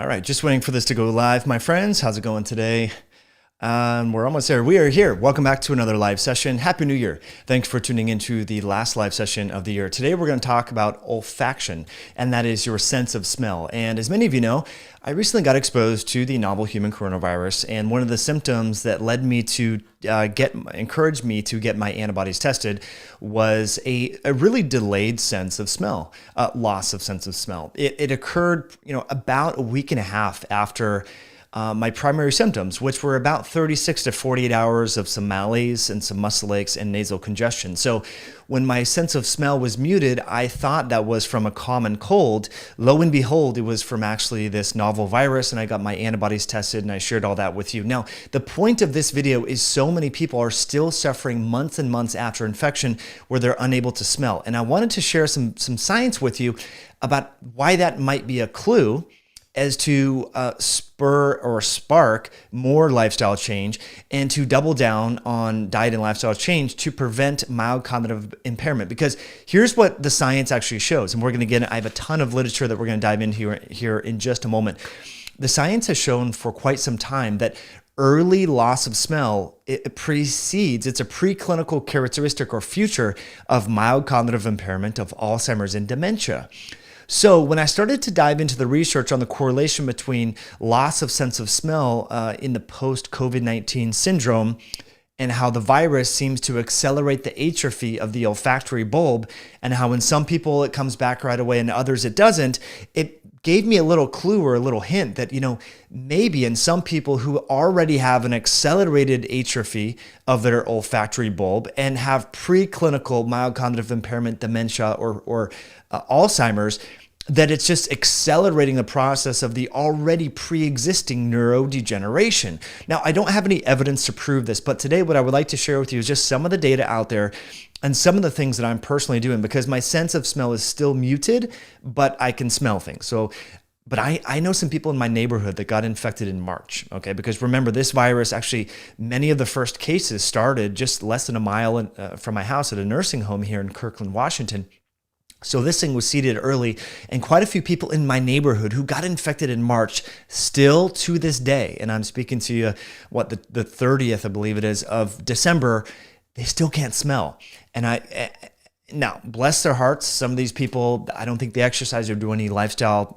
All right, just waiting for this to go live, my friends. How's it going today? We're almost there. We are here. Welcome back to another live session. Happy New Year. Thanks for tuning into the last live session of the year. Today, we're going to talk about olfaction, and that is your sense of smell. And as many of you know, I recently got exposed to the novel human coronavirus, and one of the symptoms that led me to encouraged me to get my antibodies tested was a really delayed sense of smell, loss of sense of smell. It occurred, about a week and a half after my primary symptoms, which were about 36 to 48 hours of some malaise and some muscle aches and nasal congestion. So when my sense of smell was muted, I thought that was from a common cold. Lo and behold, it was from actually this novel virus, and I got my antibodies tested, and I shared all that with you. Now, the point of this video is so many people are still suffering months and months after infection where they're unable to smell. And I wanted to share some science with you about why that might be a clue as to spur or spark more lifestyle change and to double down on diet and lifestyle change to prevent mild cognitive impairment. Because here's what the science actually shows. And I have a ton of literature that we're going to dive into here in just a moment. The science has shown for quite some time that early loss of smell, it's a preclinical characteristic or feature of mild cognitive impairment of Alzheimer's and dementia. So when I started to dive into the research on the correlation between loss of sense of smell in the post-COVID-19 syndrome and how the virus seems to accelerate the atrophy of the olfactory bulb, and how in some people it comes back right away and others it doesn't, it gave me a little clue or a little hint that, maybe in some people who already have an accelerated atrophy of their olfactory bulb and have preclinical mild cognitive impairment, dementia, or Alzheimer's, that it's just accelerating the process of the already pre-existing neurodegeneration. Now, I don't have any evidence to prove this, but today what I would like to share with you is just some of the data out there and some of the things that I'm personally doing, because my sense of smell is still muted, but I can smell things. But I know some people in my neighborhood that got infected in March, okay? Because remember, this virus, actually, many of the first cases started just less than a mile from my house at a nursing home here in Kirkland, Washington. So this thing was seeded early, and quite a few people in my neighborhood who got infected in March still to this day, and I'm speaking to you, the 30th, I believe it is, of December, they still can't smell. And now, bless their hearts, some of these people, I don't think they exercise or do any lifestyle,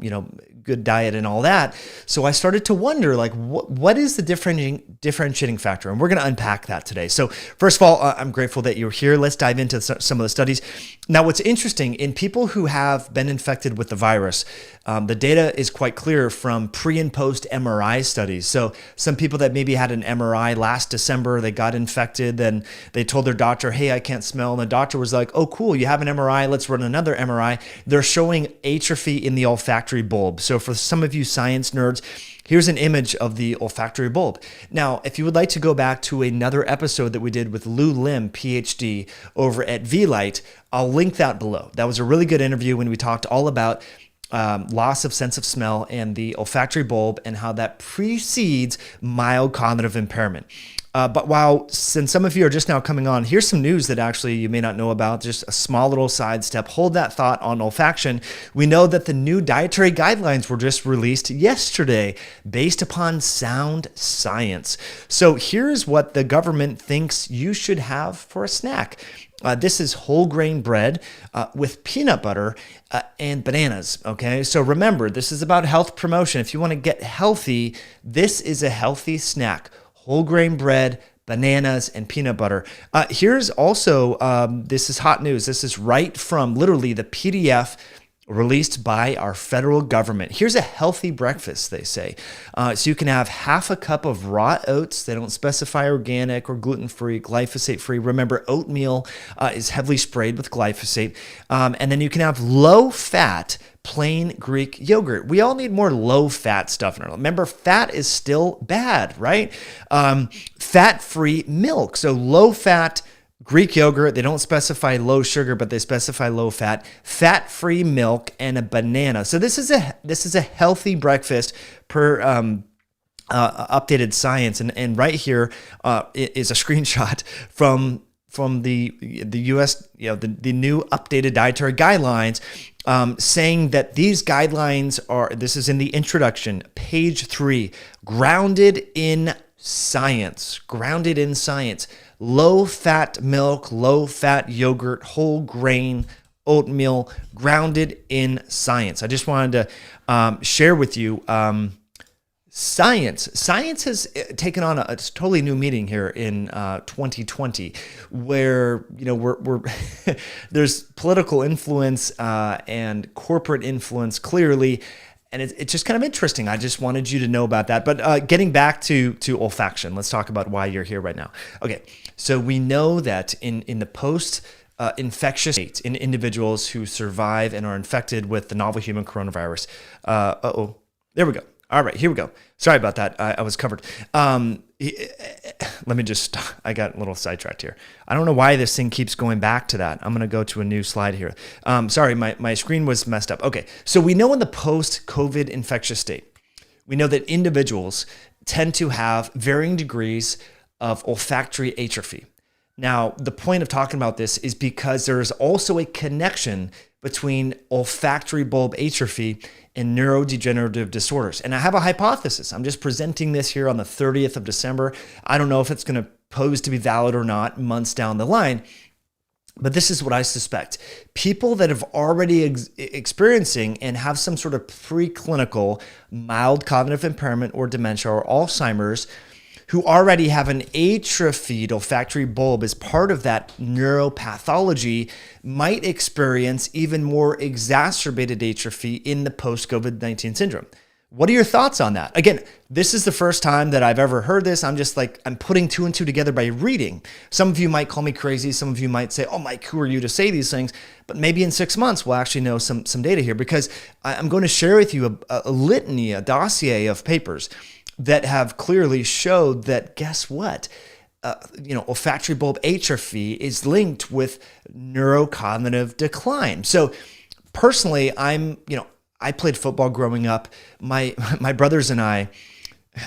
good diet and all that. So I started to wonder, what is the differentiating factor? And we're going to unpack that today. So first of all, I'm grateful that you're here. Let's dive into some of the studies. Now, what's interesting, in people who have been infected with the virus, the data is quite clear from pre and post MRI studies. So some people that maybe had an MRI last December, they got infected, then they told their doctor, hey, I can't smell. And the doctor was like, oh, cool, you have an MRI, let's run another MRI. They're showing atrophy in the olfactory bulb. So for some of you science nerds, here's an image of the olfactory bulb. Now, if you would like to go back to another episode that we did with Lou Lim, PhD, over at V-Light, I'll link that below. That was a really good interview when we talked all about loss of sense of smell and the olfactory bulb and how that precedes mild cognitive impairment. But since some of you are just now coming on, here's some news that actually you may not know about, just a small little sidestep. Hold that thought on olfaction. We know that the new dietary guidelines were just released yesterday based upon sound science. So here's what the government thinks you should have for a snack. This is whole grain bread with peanut butter and bananas, okay? So remember, this is about health promotion. If you want to get healthy, this is a healthy snack. Whole grain bread, bananas, and peanut butter. Here's also, this is hot news. This is right from literally the PDF released by our federal government. Here's a healthy breakfast, they say. So you can have half a cup of raw oats. They don't specify organic or gluten-free, glyphosate-free. Remember, oatmeal is heavily sprayed with glyphosate. And then you can have low-fat plain Greek yogurt. We all need more low-fat stuff in our life. Remember, fat is still bad, right? Fat-free milk. So low-fat Greek yogurt, they don't specify low sugar, but they specify low fat, fat-free milk, and a banana. So this is a healthy breakfast per updated science. And right here is a screenshot from from the U.S., the new updated dietary guidelines, saying that these guidelines this is in the introduction, page 3, grounded in science, low fat milk, low fat yogurt, whole grain, oatmeal, grounded in science. I just wanted to share with you science has taken on a totally new meaning here in 2020, where we're there's political influence and corporate influence clearly, and it's just kind of interesting. I just wanted you to know about that. But getting back to olfaction, let's talk about why you're here right now. Okay, so we know that in the post infectious state in individuals who survive and are infected with the novel human coronavirus. There we go. All right, here we go. Sorry about that. I was covered. Let me just, I got a little sidetracked here. I don't know why this thing keeps going back to that. I'm going to go to a new slide here. Sorry, my screen was messed up. Okay, so we know in the post-COVID infectious state, we know that individuals tend to have varying degrees of olfactory atrophy. Now, the point of talking about this is because there is also a connection between olfactory bulb atrophy and neurodegenerative disorders. And I have a hypothesis. I'm just presenting this here on the 30th of December. I don't know if it's going to pose to be valid or not months down the line, but this is what I suspect. People that have already experiencing and have some sort of preclinical mild cognitive impairment or dementia or Alzheimer's, who already have an atrophied olfactory bulb as part of that neuropathology, might experience even more exacerbated atrophy in the post-COVID-19 syndrome. What are your thoughts on that? Again, this is the first time that I've ever heard this. I'm putting 2 and 2 together by reading. Some of you might call me crazy. Some of you might say, oh, Mike, who are you to say these things? But maybe in 6 months, we'll actually know some data here, because I'm going to share with you a litany, a dossier of papers that have clearly showed that, guess what? Olfactory bulb atrophy is linked with neurocognitive decline. So personally, I played football growing up. My brothers and I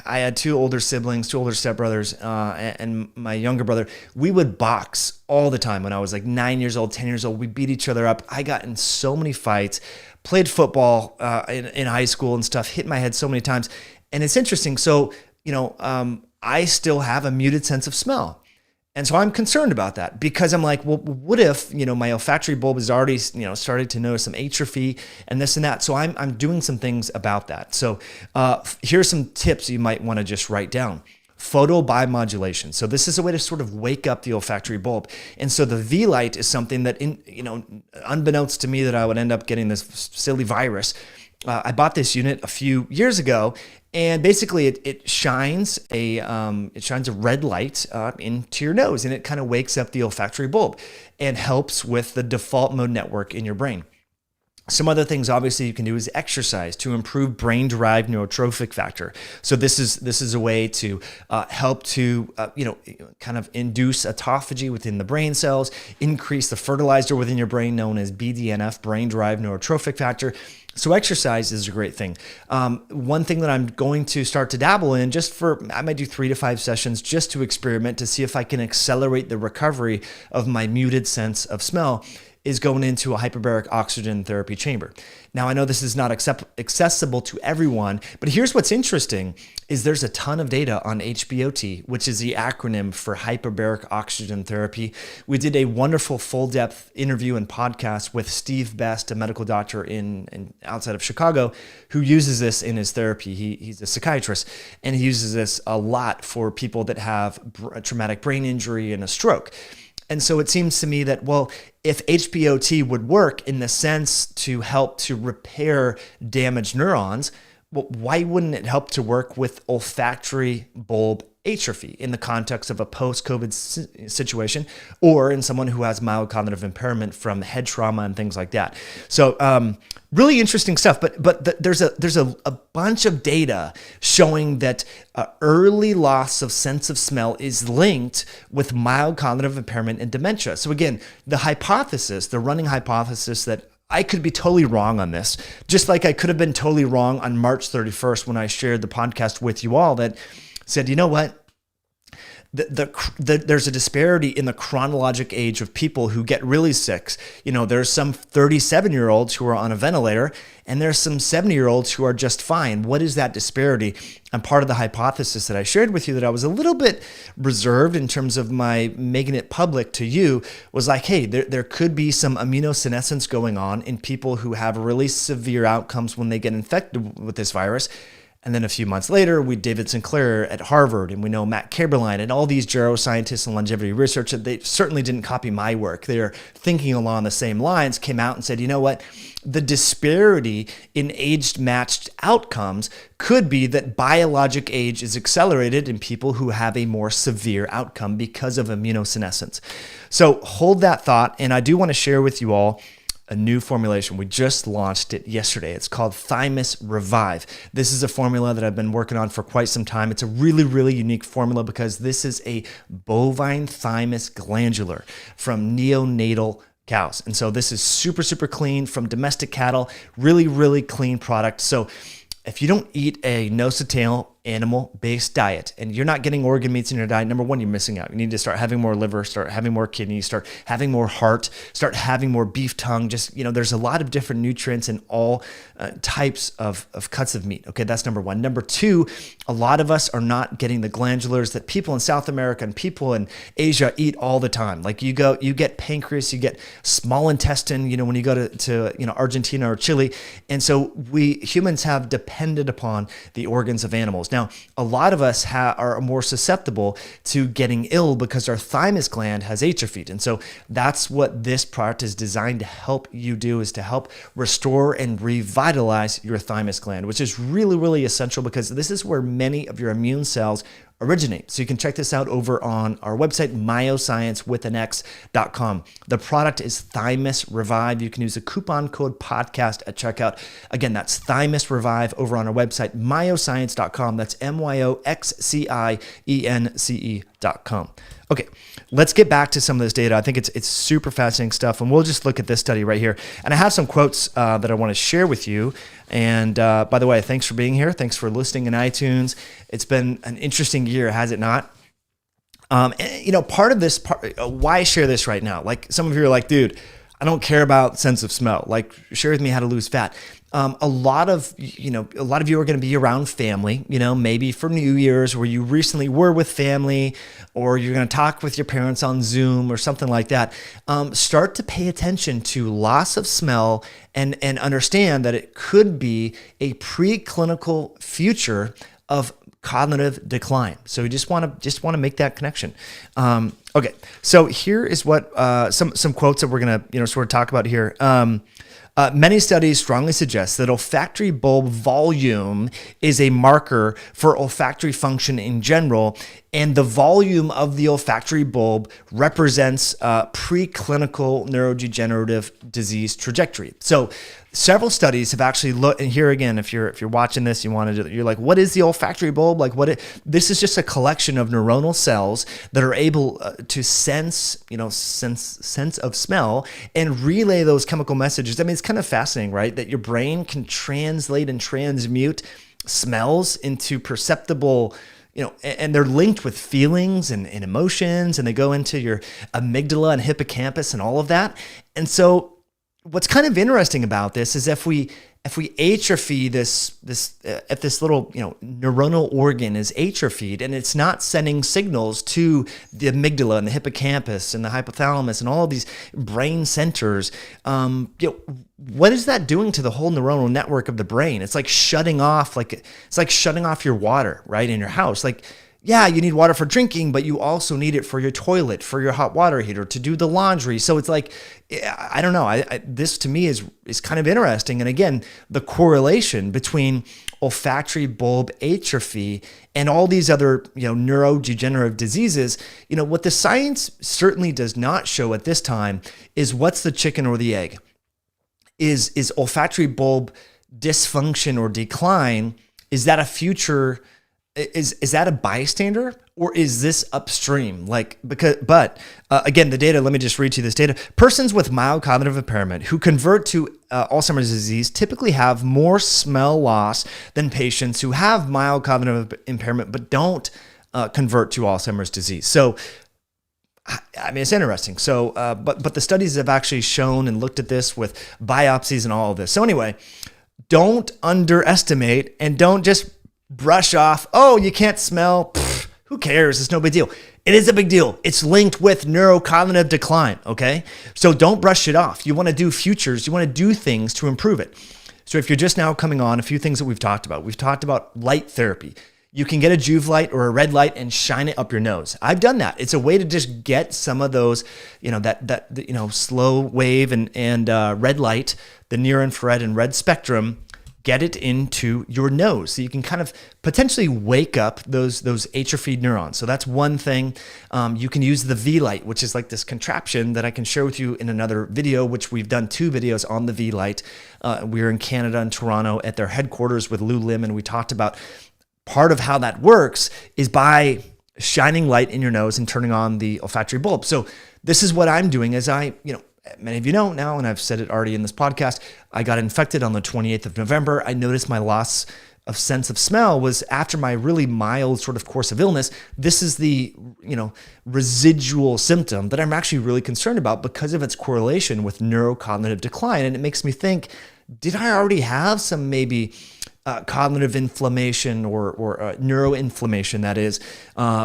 had 2 older siblings, 2 older stepbrothers, and my younger brother. We would box all the time when I was like 9 years old, 10 years old. We beat each other up. I got in so many fights, played football in high school and stuff, hit my head so many times. And it's interesting. So, I still have a muted sense of smell. And so I'm concerned about that, because I'm like, well, what if, my olfactory bulb is already, started to notice some atrophy and this and that. So I'm doing some things about that. So here's some tips you might want to just write down. Photobiomodulation. So this is a way to sort of wake up the olfactory bulb. And so the V light is something that, unbeknownst to me, that I would end up getting this silly virus. I bought this unit a few years ago, and basically it shines a red light into your nose, and it kind of wakes up the olfactory bulb and helps with the default mode network in your brain. Some other things, obviously, you can do is exercise to improve brain-derived neurotrophic factor. So this is a way to help to kind of induce autophagy within the brain cells, increase the fertilizer within your brain known as BDNF, brain-derived neurotrophic factor. So exercise is a great thing. One thing that I'm going to start to dabble in, I might do 3 to 5 sessions just to experiment to see if I can accelerate the recovery of my muted sense of smell, is going into a hyperbaric oxygen therapy chamber. Now, I know this is not accessible to everyone, but here's what's interesting is there's a ton of data on HBOT, which is the acronym for hyperbaric oxygen therapy. We did a wonderful full-depth interview and podcast with Steve Best, a medical doctor in outside of Chicago, who uses this in his therapy. He's a psychiatrist, and he uses this a lot for people that have a traumatic brain injury and a stroke. And so it seems to me that, well, if HBOT would work in the sense to help to repair damaged neurons, well, why wouldn't it help to work with olfactory bulb atrophy in the context of a post-COVID situation, or in someone who has mild cognitive impairment from head trauma and things like that? So really interesting stuff. But there's a bunch of data showing that early loss of sense of smell is linked with mild cognitive impairment and dementia. So again, the running hypothesis that I could be totally wrong on this, just like I could have been totally wrong on March 31st when I shared the podcast with you all that said, you know what? there's a disparity in the chronologic age of people who get really sick. There's some 37-year-olds who are on a ventilator, and there's some 70-year-olds who are just fine. What is that disparity? And part of the hypothesis that I shared with you that I was a little bit reserved in terms of my making it public to you was like, hey, there could be some immunosenescence going on in people who have really severe outcomes when they get infected with this virus. And then a few months later, David Sinclair at Harvard, and we know Matt Kaeberlein and all these geroscientists and longevity researchers, they certainly didn't copy my work. They're thinking along the same lines, came out and said, you know what? The disparity in age-matched outcomes could be that biologic age is accelerated in people who have a more severe outcome because of immunosenescence. So hold that thought, and I do want to share with you all a new formulation. We just launched it yesterday. It's called Thymus Revive. This is a formula that I've been working on for quite some time. It's a really, really unique formula because this is a bovine thymus glandular from neonatal cows. And so this is super, super clean from domestic cattle, really, really clean product. So if you don't eat a nose-to-tail animal-based diet and you're not getting organ meats in your diet, number one, you're missing out. You need to start having more liver, start having more kidneys, start having more heart, start having more beef tongue. Just, there's a lot of different nutrients in all types of cuts of meat. Okay, that's number one. Number two, a lot of us are not getting the glandulars that people in South America and people in Asia eat all the time. Like you get pancreas, you get small intestine, when you go to Argentina or Chile. And so we humans have depended upon the organs of animals. Now, a lot of us are more susceptible to getting ill because our thymus gland has atrophied. And so that's what this product is designed to help you do, is to help restore and revitalize your thymus gland, which is really, really essential because this is where many of your immune cells originate. So you can check this out over on our website, myosciencewithanx.com. The product is Thymus Revive. You can use a coupon code podcast at checkout. Again, that's Thymus Revive over on our website, myoscience.com. That's myoscience.com. Okay, let's get back to some of this data. I think it's super fascinating stuff, and we'll just look at this study right here. And I have some quotes that I want to share with you. And by the way, thanks for being here. Thanks for listening in iTunes. It's been an interesting year, has it not? Part of this, why I share this right now, like some of you are like, dude, I don't care about sense of smell. Like, share with me how to lose fat. A lot of you are going to be around family, maybe for New Year's, where you recently were with family, or you're going to talk with your parents on Zoom or something like that. Start to pay attention to loss of smell and understand that it could be a preclinical future of cognitive decline. So we just want to make that connection. Okay, so here is what some quotes that we're going to sort of talk about here. Many studies strongly suggest that olfactory bulb volume is a marker for olfactory function in general, and the volume of the olfactory bulb represents preclinical neurodegenerative disease trajectory. So several studies have actually looked, and here again, if you're watching this, you're like, what is the olfactory bulb? Like, this is just a collection of neuronal cells that are able to sense of smell and relay those chemical messages. I mean, it's kind of fascinating, right? That your brain can translate and transmute smells into perceptible, and they're linked with feelings and emotions, and they go into your amygdala and hippocampus and all of that. And so what's kind of interesting about this is if we atrophy this little neuronal organ is atrophied and it's not sending signals to the amygdala and the hippocampus and the hypothalamus and all of these brain centers, what is that doing to the whole neuronal network of the brain? It's like shutting off your water, right, in your house. Like, yeah, you need water for drinking, but you also need it for your toilet, for your hot water heater, to do the laundry. So it's like, I don't know. This to me is kind of interesting. And again, the correlation between olfactory bulb atrophy and all these other, neurodegenerative diseases, what the science certainly does not show at this time is what's the chicken or the egg. Is olfactory bulb dysfunction or decline, is that a future? Is that a bystander, or is this upstream? Again, the data, let me just read to you this data. Persons with mild cognitive impairment who convert to Alzheimer's disease typically have more smell loss than patients who have mild cognitive impairment but don't convert to Alzheimer's disease. So, I mean, it's interesting. So, but the studies have actually shown and looked at this with biopsies and all of this. So anyway, don't underestimate and don't just brush off, oh, you can't smell. Pfft, who cares? It's no big deal. It is a big deal. It's linked with neurocognitive decline, okay? So don't brush it off. You want to do futures. You want to do things to improve it. So if you're just now coming on, a few things that we've talked about light therapy. You can get a Juve light or a red light and shine it up your nose. I've done that. It's a way to just get some of those, slow wave and red light, the near infrared and red spectrum, get it into your nose. So you can kind of potentially wake up those atrophied neurons. So that's one thing. You can use the V light, which is like this contraption that I can share with you in another video, which we've done 2 videos on the V light. We were in Canada and Toronto at their headquarters with Lou Lim, and we talked about part of how that works is by shining light in your nose and turning on the olfactory bulb. So this is what I'm doing as many of you know now, and I've said it already in this podcast, I got infected on the 28th of November. I noticed my loss of sense of smell was after my really mild sort of course of illness. This is the, residual symptom that I'm actually really concerned about because of its correlation with neurocognitive decline. And it makes me think, did I already have some maybe cognitive inflammation or neuroinflammation, that is,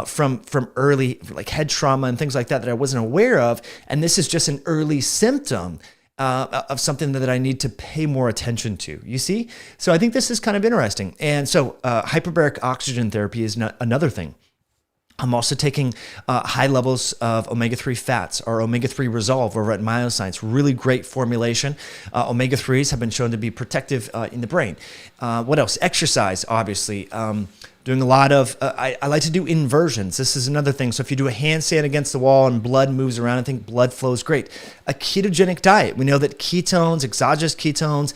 from early like head trauma and things like that I wasn't aware of. And this is just an early symptom of something that I need to pay more attention to, you see? So I think this is kind of interesting. And so hyperbaric oxygen therapy is another thing. I'm also taking high levels of omega-3 fats, or omega-3 Resolve over at Myoscience. Really great formulation. Omega-3s have been shown to be protective in the brain. What else? Exercise, obviously. Doing a lot of, I like to do inversions. This is another thing. So if you do a handstand against the wall and blood moves around, I think blood flows great. A ketogenic diet. We know that ketones, exogenous ketones,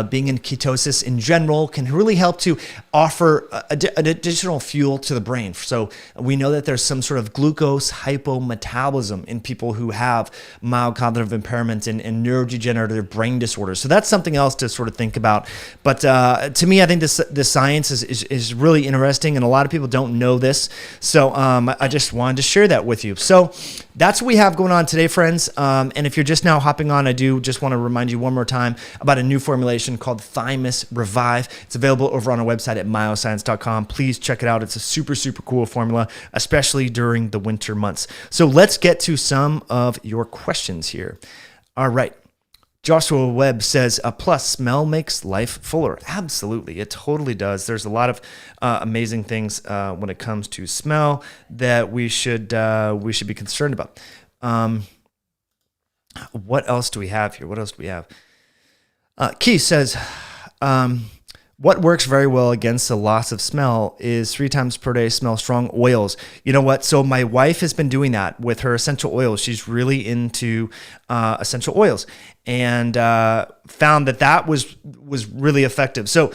being in ketosis in general can really help to offer an additional fuel to the brain. So we know that there's some sort of glucose hypometabolism in people who have mild cognitive impairment and neurodegenerative brain disorders. So that's something else to sort of think about. But to me, I think this science is really interesting, and a lot of people don't know this. So I just wanted to share that with you. So that's what we have going on today, friends. And if you're just now hopping on, I do just want to remind you one more time about a new formulation called Thymus Revive. It's available over on our website at myoscience.com. Please check it out. It's a super, super cool formula, especially during the winter months. So let's get to some of your questions here. All right. Joshua Webb says, plus smell makes life fuller. Absolutely. It totally does. There's a lot of amazing things when it comes to smell that we should be concerned about. What else do we have here? Keith says, what works very well against the loss of smell is 3 times per day smell strong oils. You know what? So my wife has been doing that with her essential oils. She's really into essential oils, and found that was really effective. So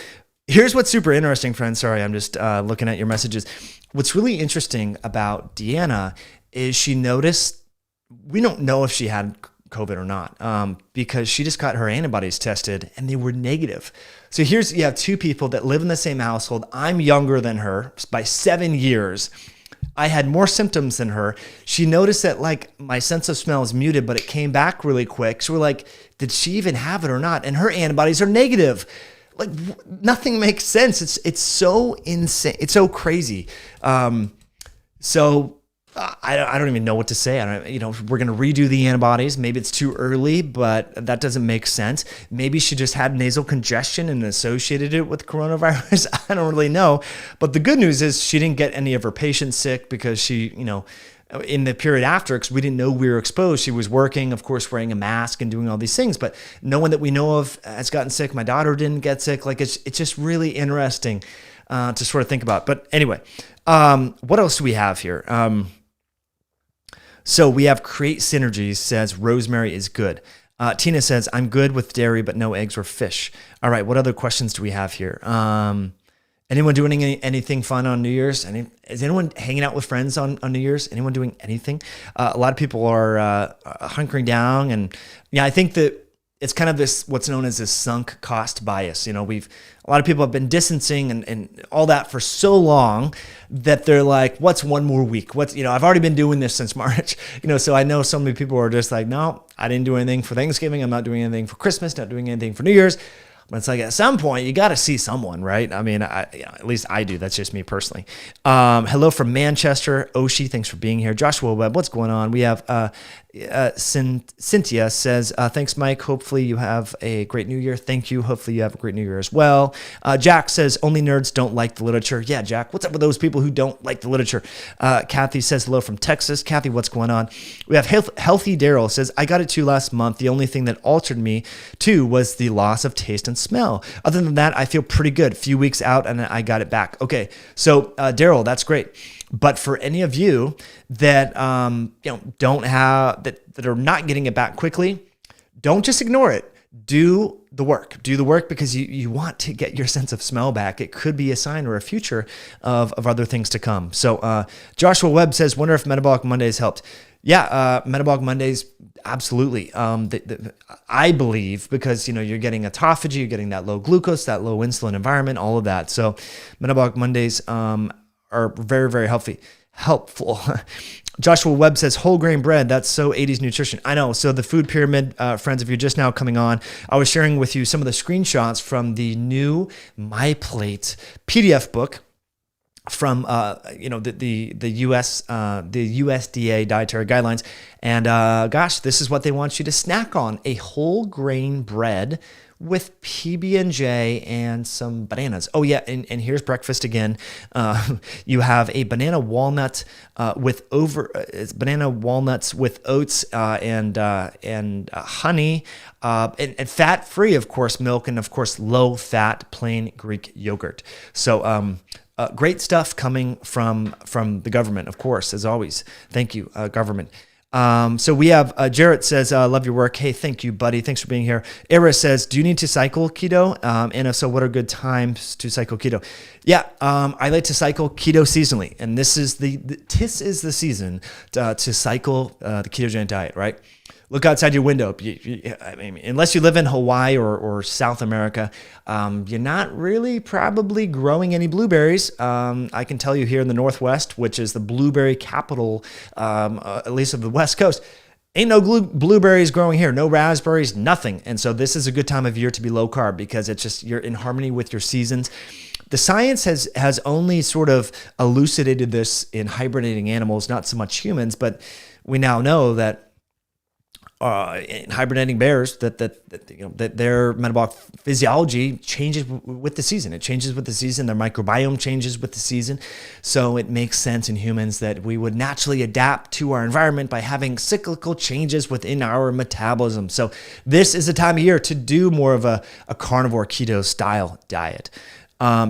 here's what's super interesting, friends. Sorry, I'm just looking at your messages. What's really interesting about Deanna is she noticed, we don't know if she had COVID or not, because she just got her antibodies tested and they were negative. So you have 2 people that live in the same household. I'm younger than her by 7 years. I had more symptoms than her. She noticed that like my sense of smell is muted, but it came back really quick. So we're like, did she even have it or not? And her antibodies are negative. Like nothing makes sense. It's so insane. It's so crazy. I don't even know what to say. We're going to redo the antibodies. Maybe it's too early, but that doesn't make sense. Maybe she just had nasal congestion and associated it with coronavirus. I don't really know. But the good news is she didn't get any of her patients sick because she, in the period after, because we didn't know we were exposed, she was working, of course, wearing a mask and doing all these things. But no one that we know of has gotten sick. My daughter didn't get sick. Like it's just really interesting to sort of think about. But anyway, what else do we have here? So we have Create Synergies says rosemary is good. Tina says, I'm good with dairy, but no eggs or fish. All right. What other questions do we have here? Anyone doing anything fun on New Year's? Is anyone hanging out with friends on New Year's? Anyone doing anything? A lot of people are hunkering down. And yeah, I think that it's kind of this, what's known as this sunk cost bias. A lot of people have been distancing and all that for so long that they're like, what's one more week? I've already been doing this since March, so I know so many people are just like, no, I didn't do anything for Thanksgiving. I'm not doing anything for Christmas, not doing anything for New Year's. But it's like at some point you got to see someone, right? I mean, at least I do. That's just me personally. Hello from Manchester, Oshi. Thanks for being here. Joshua Webb, what's going on? We have Cynthia says, thanks, Mike. Hopefully you have a great New Year. Thank you. Hopefully you have a great New Year as well. Jack says, only nerds don't like the literature. Yeah, Jack, what's up with those people who don't like the literature? Kathy says, hello from Texas. Kathy, what's going on? We have Healthy Daryl says, I got it too last month. The only thing that altered me too was the loss of taste and smell. Other than that, I feel pretty good. A few weeks out and I got it back. Okay, so Daryl, that's great. But for any of you that don't have that are not getting it back quickly, don't just ignore it. Do the work. Do the work because you want to get your sense of smell back. It could be a sign or a future of other things to come. So Joshua Webb says, wonder if Metabolic Mondays helped. Yeah, Metabolic Mondays, absolutely. I believe because you're getting autophagy, you're getting that low glucose, that low insulin environment, all of that. So Metabolic Mondays are very, very helpful. Joshua Webb says, whole grain bread, that's so 80s nutrition. I know. So the food pyramid, friends, if you're just now coming on, I was sharing with you some of the screenshots from the new My Plate PDF book from the US the USDA dietary guidelines, and this is what they want you to snack on: a whole grain bread with PB&J and some bananas. Oh yeah, and here's breakfast again. You have a banana walnut banana walnuts with oats and honey, and fat free, of course, milk, and of course low fat plain Greek yogurt. So great stuff coming from the government, of course, as always. Thank you, government. So we have Jarrett says, love your work. Hey, thank you, buddy. Thanks for being here. Era says, do you need to cycle keto? And if so, what are good times to cycle keto? Yeah, I like to cycle keto seasonally, and this is the season to cycle the ketogenic diet, right? Look outside your window. I mean, unless you live in Hawaii or South America, you're not really probably growing any blueberries. I can tell you here in the Northwest, which is the blueberry capital, at least of the West Coast, ain't no blueberries growing here, no raspberries, nothing. And so this is a good time of year to be low carb because it's just you're in harmony with your seasons. The science has only sort of elucidated this in hibernating animals, not so much humans, but we now know that in hibernating bears, that their metabolic physiology changes with the season. It changes with the season. Their microbiome changes with the season. So it makes sense in humans that we would naturally adapt to our environment by having cyclical changes within our metabolism. So this is the time of year to do more of a carnivore keto style diet.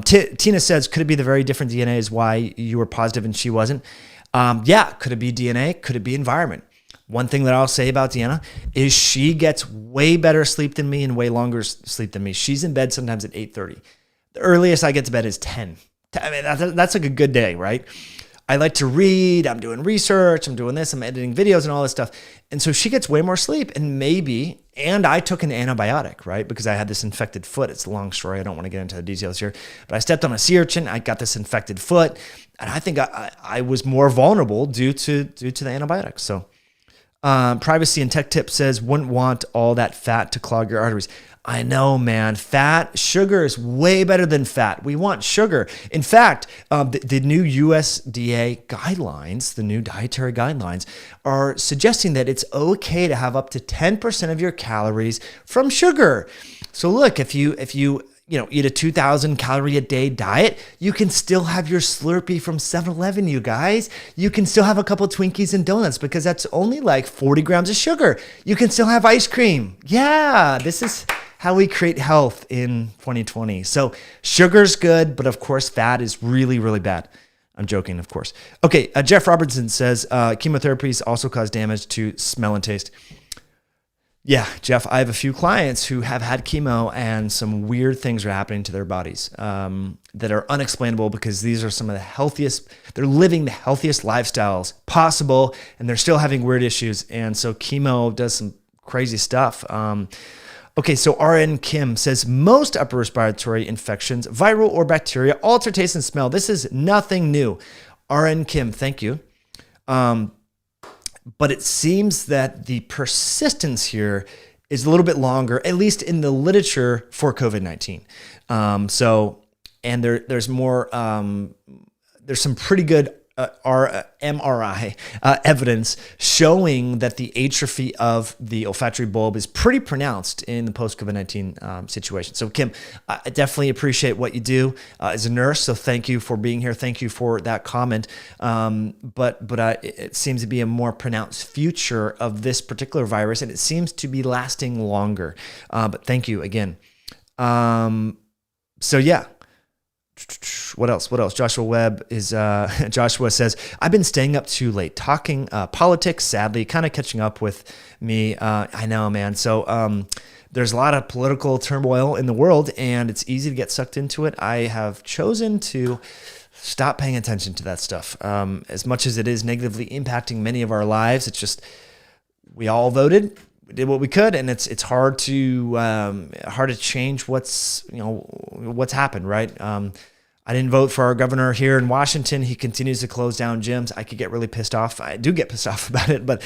Tina says, could it be the very different DNA is why you were positive and she wasn't? Yeah, could it be DNA? Could it be environment? One thing that I'll say about Deanna is she gets way better sleep than me and way longer sleep than me. She's in bed sometimes at 8:30. The earliest I get to bed is 10. I mean, that's like a good day, right? I like to read. I'm doing research. I'm doing this. I'm editing videos and all this stuff. And so she gets way more sleep. And I took an antibiotic, right? Because I had this infected foot. It's a long story. I don't want to get into the details here. But I stepped on a sea urchin. I got this infected foot. And I think I was more vulnerable due to the antibiotics. So Privacy and Tech Tip says, wouldn't want all that fat to clog your arteries. I know, man. Sugar is way better than fat. We want sugar. In fact, the new USDA guidelines, the new dietary guidelines, are suggesting that it's okay to have up to 10% of your calories from sugar. So look, if you eat a 2,000 calorie a day diet, you can still have your Slurpee from 7-Eleven, you guys. You can still have a couple Twinkies and donuts because that's only like 40 grams of sugar. You can still have ice cream. Yeah, this is how we create health in 2020. So sugar's good, but of course fat is really, really bad. I'm joking, of course. Okay, Jeff Robertson says, chemotherapies also cause damage to smell and taste. Yeah, Jeff, I have a few clients who have had chemo and some weird things are happening to their bodies that are unexplainable because these are some of the healthiest, they're living the healthiest lifestyles possible and they're still having weird issues. And so chemo does some crazy stuff. Okay, so RN Kim says most upper respiratory infections, viral or bacteria, alter taste and smell. This is nothing new. RN Kim, thank you. But it seems that the persistence here is a little bit longer, at least in the literature for COVID-19. And there's more, there's some pretty good MRI evidence showing that the atrophy of the olfactory bulb is pretty pronounced in the post-COVID-19 situation. So Kim, I definitely appreciate what you do as a nurse. So thank you for being here. Thank you for that comment. But it seems to be a more pronounced future of this particular virus, and it seems to be lasting longer. But thank you again. So yeah. What else? Joshua Webb is, Joshua says, I've been staying up too late, talking politics, sadly, kind of catching up with me. I know, man. So there's a lot of political turmoil in the world, and it's easy to get sucked into it. I have chosen to stop paying attention to that stuff. As much as it is negatively impacting many of our lives, it's just, we all voted. We did what we could, and it's hard to change what's happened, right? I didn't vote for our governor here in Washington. He continues to close down gyms. I could get really pissed off. I do get pissed off about it, but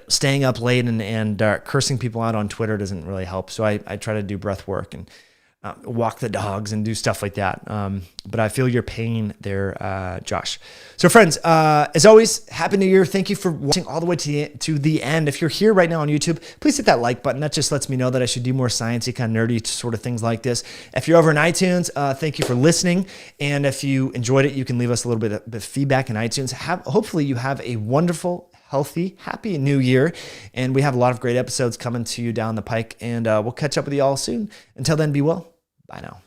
staying up late and cursing people out on Twitter doesn't really help. So I try to do breath work and walk the dogs and do stuff like that. But I feel your pain there, Josh. So friends, as always, Happy New Year. Thank you for watching all the way to the end. If you're here right now on YouTube, please hit that like button. That just lets me know that I should do more sciencey, kind of nerdy sort of things like this. If you're over in iTunes, thank you for listening. And if you enjoyed it, you can leave us a little bit of feedback in iTunes. Hopefully you have a wonderful, healthy, happy new year. And we have a lot of great episodes coming to you down the pike. And we'll catch up with you all soon. Until then, be well. Bye now.